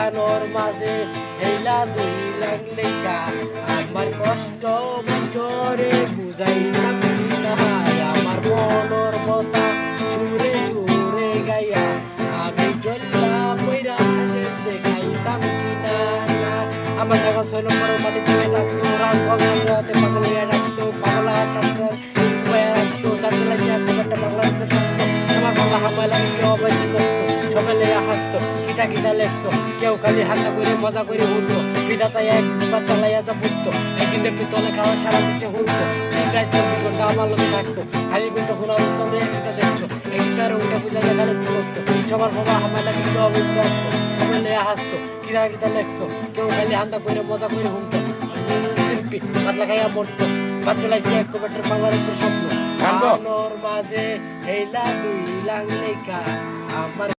বাগানোর মাঝে হেলা দুই লাগলেকা আমার কষ্ট বছরে বুঝাইতাম না আমার মনের কথা সুরে সুরে গাইয়া আমি জল্লা বইরা দেখাইতাম কিনা আমার জায়গা 6 নম্বর মাটি থেকে ডাকতো রাত ভগবানতে পাগলিয়া ডাকতো পাগলা ডাকতো রাখতো যাতে লাগিয়া একটা পাগলা ডাকতো আমার বাবা হামালা অবৈধ করতো সকালে হাসতো কিটা কিটা লেখতো কেউ খালি হাঁটা করে মজা করে উঠতো বিধাতা একবার চালাইয়া যা বুঝতো একদিন একটু তলে খাওয়া সারা দিতে উঠতো প্রায় 24 ঘন্টা আমার লোকে থাকতো খালি কিন্তু ঘোরা উঠতো একটা দেখতো একটার উঠে বুঝা যায় খালি করতো সবার বাবা হামালা কিন্তু অবৈধ আসতো সকালে হাসতো কিটা কিটা লেখতো কেউ খালি হাঁটা করে মজা করে উঠতো শিল্পী পাতলা খাইয়া পড়তো বাচ্চা লাগছে এক কবেটার বাংলার একটা স্বপ্ন মাঝে হেলা দুই লাগলেকা আমার